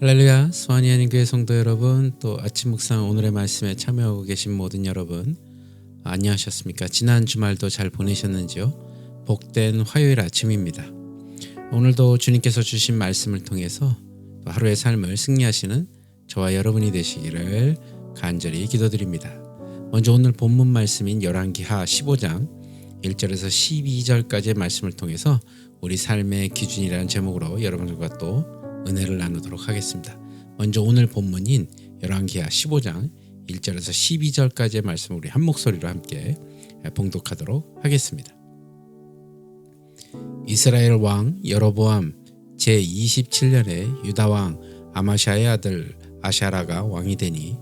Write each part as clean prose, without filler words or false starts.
할렐루야, 수완이 하나님교회 성도 여러분, 또 아침 묵상 오늘의 말씀에 참여하고 계신 모든 여러분, 안녕하셨습니까? 지난 주말도 잘 보내셨는지요? 복된 화요일 아침입니다. 오늘도 주님께서 주신 말씀을 통해서 또 하루의 삶을 승리하시는 저와 여러분이 되시기를 간절히 기도드립니다. 먼저 오늘 본문 말씀인 열왕기하 15장 1절에서 12절까지의 말씀을 통해서 우리 삶의 기준이라는 제목으로 여러분들과 또 은혜를 나누도록 하겠습니다. 먼저 오늘 본문인 열왕기하 15장 1절에서 12절까지의 말씀을 우리 한 목소리로 함께 봉독하도록 하겠습니다. 이스라엘 왕 여로보암 제27년에 유다 왕 아마샤의 아들 아샤라가 왕이 되니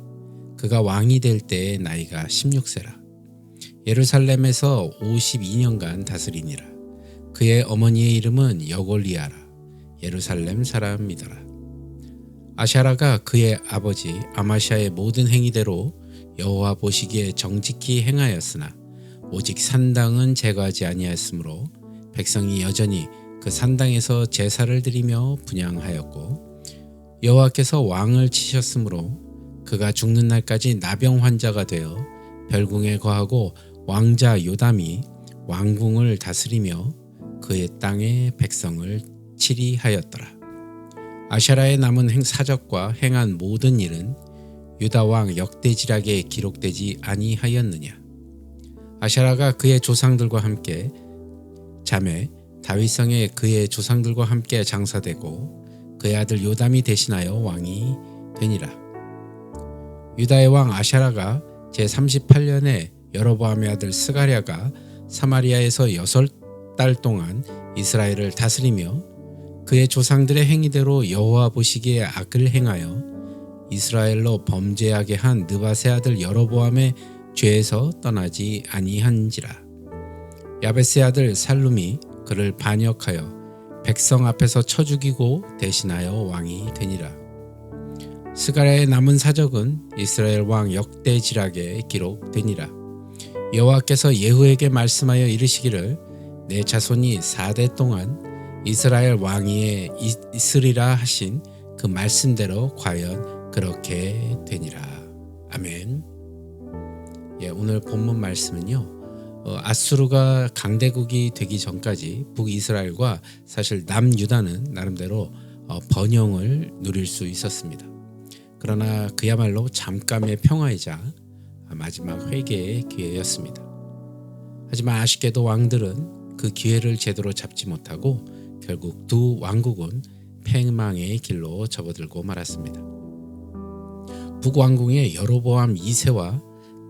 그가 왕이 될 때의 나이가 16세라. 예루살렘에서 52년간 다스리니라. 그의 어머니의 이름은 여골리아라. 예루살렘 사람이더라. 아샤라가 그의 아버지 아마샤의 모든 행위대로 여호와 보시기에 정직히 행하였으나 오직 산당은 제거하지 아니하였으므로 백성이 여전히 그 산당에서 제사를 드리며 분향하였고 여호와께서 왕을 치셨으므로 그가 죽는 날까지 나병 환자가 되어 별궁에 거하고 왕자 요담이 왕궁을 다스리며 그의 땅의 백성을 치리하였더라. 아샤라의 남은 사적과 행한 모든 일은 유다 왕 역대지락에 기록되지 아니하였느냐. 아샤라가 그의 조상들과 함께 자매 다윗성에 그의 조상들과 함께 장사되고 그의 아들 요담이 대신하여 왕이 되니라. 유다의 왕 아샤라가 제38년에 여로보암의 아들 스가랴가 사마리아에서 6달 동안 이스라엘을 다스리며 그의 조상들의 행위대로 여호와 보시기에 악을 행하여 이스라엘로 범죄하게 한 느밧의 아들 여로보암의 죄에서 떠나지 아니한지라. 야베스의 아들 살룸이 그를 반역하여 백성 앞에서 쳐 죽이고 대신하여 왕이 되니라. 스가랴의 남은 사적은 이스라엘 왕 역대지락에 기록되니라. 여호와께서 예후에게 말씀하여 이르시기를 내 자손이 4대 동안 이스라엘 왕위에 있으리라 하신 그 말씀대로 과연 그렇게 되니라. 아멘. 오늘 본문 말씀은요, 아수르가 강대국이 되기 전까지 북이스라엘과 사실 남유다는 나름대로 번영을 누릴 수 있었습니다. 그러나 그야말로 잠깐의 평화이자 마지막 회개의 기회였습니다. 하지만 아쉽게도 왕들은 그 기회를 제대로 잡지 못하고 결국 두 왕국은 패망의 길로 접어들고 말았습니다. 북왕궁의 여로보암 2세와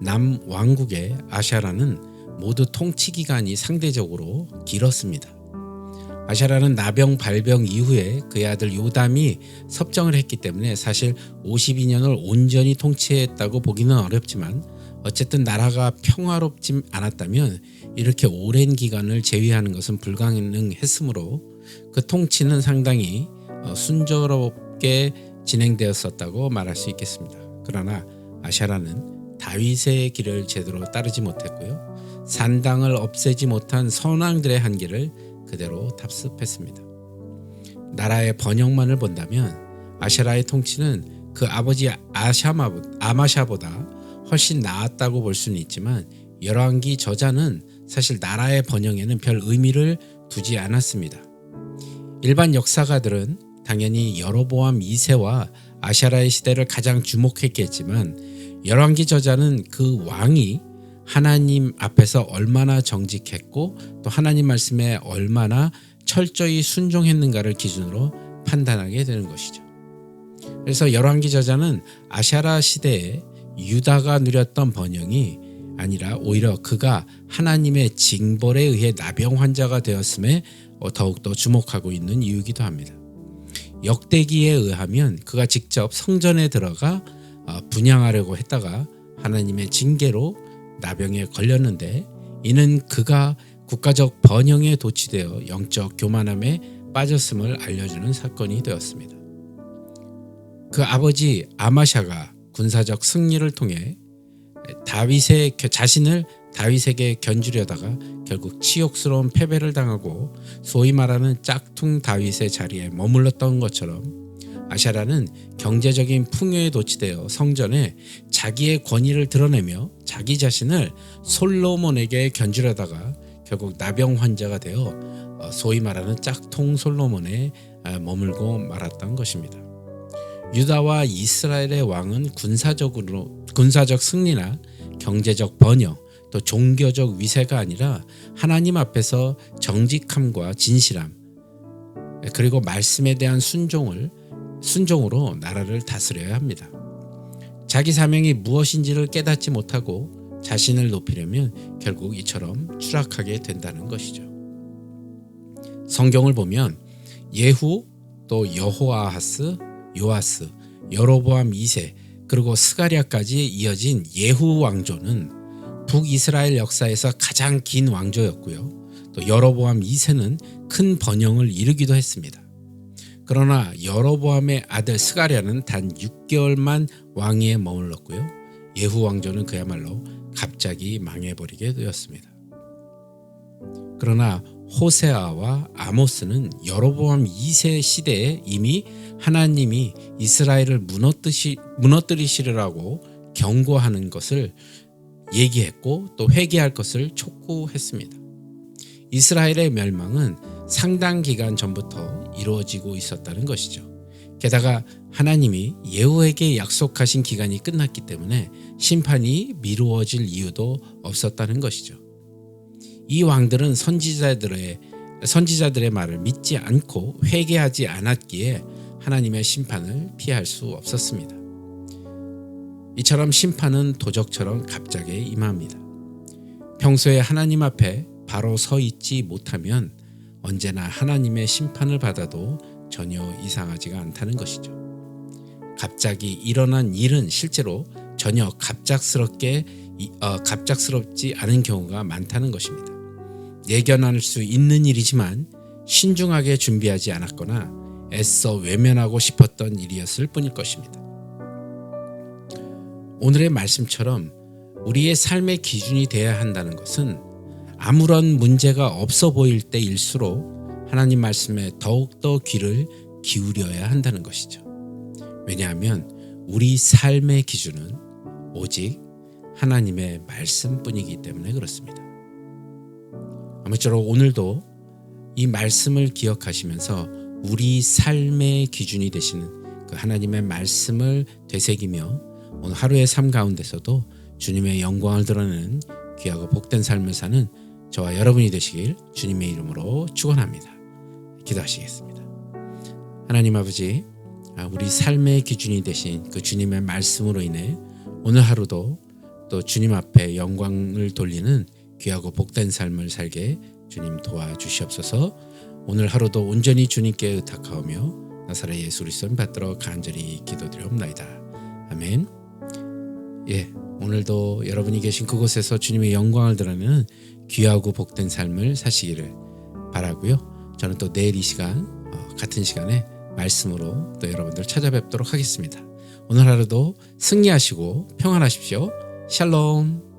남왕국의 아샤라는 모두 통치 기간이 상대적으로 길었습니다. 아샤라는 나병 발병 이후에 그의 아들 요담이 섭정을 했기 때문에 사실 52년을 온전히 통치했다고 보기는 어렵지만 어쨌든 나라가 평화롭지 않았다면 이렇게 오랜 기간을 제위하는 것은 불가능했으므로 그 통치는 상당히 순조롭게 진행되었었다고 말할 수 있겠습니다. 그러나 아샤라는 다윗의 길을 제대로 따르지 못했고요. 산당을 없애지 못한 선왕들의 한계를 그대로 답습했습니다. 나라의 번영만을 본다면 아샤라의 통치는 그 아버지 아마샤보다 훨씬 나았다고 볼 수는 있지만 열왕기 저자는 사실 나라의 번영에는 별 의미를 두지 않았습니다. 일반 역사가들은 당연히 여로보암 2세와 아샤라의 시대를 가장 주목했겠지만 열왕기 저자는 그 왕이 하나님 앞에서 얼마나 정직했고 또 하나님 말씀에 얼마나 철저히 순종했는가를 기준으로 판단하게 되는 것이죠. 그래서 열왕기 저자는 아샤라 시대에 유다가 누렸던 번영이 아니라 오히려 그가 하나님의 징벌에 의해 나병 환자가 되었음에 더욱더 주목하고 있는 이유이기도 합니다. 역대기에 의하면 그가 직접 성전에 들어가 분향하려고 했다가 하나님의 징계로 나병에 걸렸는데 이는 그가 국가적 번영에 도취되어 영적 교만함에 빠졌음을 알려주는 사건이 되었습니다. 그 아버지 아마샤가 군사적 승리를 통해 자신을 다윗에게 견주려다가 결국 치욕스러운 패배를 당하고 소위 말하는 짝퉁 다윗의 자리에 머물렀던 것처럼 아샤라는 경제적인 풍요에 도취되어 성전에 자기의 권위를 드러내며 자기 자신을 솔로몬에게 견주려다가 결국 나병 환자가 되어 소위 말하는 짝퉁 솔로몬에 머물고 말았던 것입니다. 유다와 이스라엘의 왕은 군사적 승리나 경제적 번영, 또 종교적 위세가 아니라 하나님 앞에서 정직함과 진실함, 그리고 말씀에 대한 순종으로 나라를 다스려야 합니다. 자기 사명이 무엇인지를 깨닫지 못하고 자신을 높이려면 결국 이처럼 추락하게 된다는 것이죠. 성경을 보면 예후, 또 여호아하스, 요아스, 여로보암 2세, 그리고 스가랴까지 이어진 예후 왕조는 북이스라엘 역사에서 가장 긴 왕조였고요. 또 여로보암 2세는 큰 번영을 이루기도 했습니다. 그러나 여로보암의 아들 스가랴는 단 6개월만 왕위에 머물렀고요. 예후 왕조는 그야말로 갑자기 망해버리게 되었습니다. 그러나 호세아와 아모스는 여로보암 2세 시대에 이미 하나님이 이스라엘을 무너뜨리시리라고 경고하는 것을 얘기했고 또 회개할 것을 촉구했습니다. 이스라엘의 멸망은 상당 기간 전부터 이루어지고 있었다는 것이죠. 게다가 하나님이 예후에게 약속하신 기간이 끝났기 때문에 심판이 미루어질 이유도 없었다는 것이죠. 이 왕들은 선지자들의 말을 믿지 않고 회개하지 않았기에 하나님의 심판을 피할 수 없었습니다. 이처럼 심판은 도적처럼 갑자기 임합니다. 평소에 하나님 앞에 바로 서 있지 못하면 언제나 하나님의 심판을 받아도 전혀 이상하지가 않다는 것이죠. 갑자기 일어난 일은 실제로 전혀 갑작스럽지 않은 경우가 많다는 것입니다. 예견할 수 있는 일이지만 신중하게 준비하지 않았거나 애써 외면하고 싶었던 일이었을 뿐일 것입니다. 오늘의 말씀처럼 우리의 삶의 기준이 되어야 한다는 것은 아무런 문제가 없어 보일 때일수록 하나님 말씀에 더욱더 귀를 기울여야 한다는 것이죠. 왜냐하면 우리 삶의 기준은 오직 하나님의 말씀뿐이기 때문에 그렇습니다. 아무쪼록 오늘도 이 말씀을 기억하시면서 우리 삶의 기준이 되시는 그 하나님의 말씀을 되새기며 오늘 하루의 삶 가운데서도 주님의 영광을 드러내는 귀하고 복된 삶을 사는 저와 여러분이 되시길 주님의 이름으로 축원합니다. 기도하시겠습니다. 하나님 아버지, 우리 삶의 기준이 되신 그 주님의 말씀으로 인해 오늘 하루도 또 주님 앞에 영광을 돌리는 귀하고 복된 삶을 살게 주님 도와주시옵소서. 오늘 하루도 온전히 주님께 의탁하오며 나사렛 예수 그리스도를 받들어 간절히 기도드리옵나이다. 아멘. 오늘도 여러분이 계신 그곳에서 주님의 영광을 드러내는 귀하고 복된 삶을 사시기를 바라고요. 저는 또 내일 이 시간 같은 시간에 말씀으로 또 여러분들 찾아뵙도록 하겠습니다. 오늘 하루도 승리하시고 평안하십시오. 샬롬.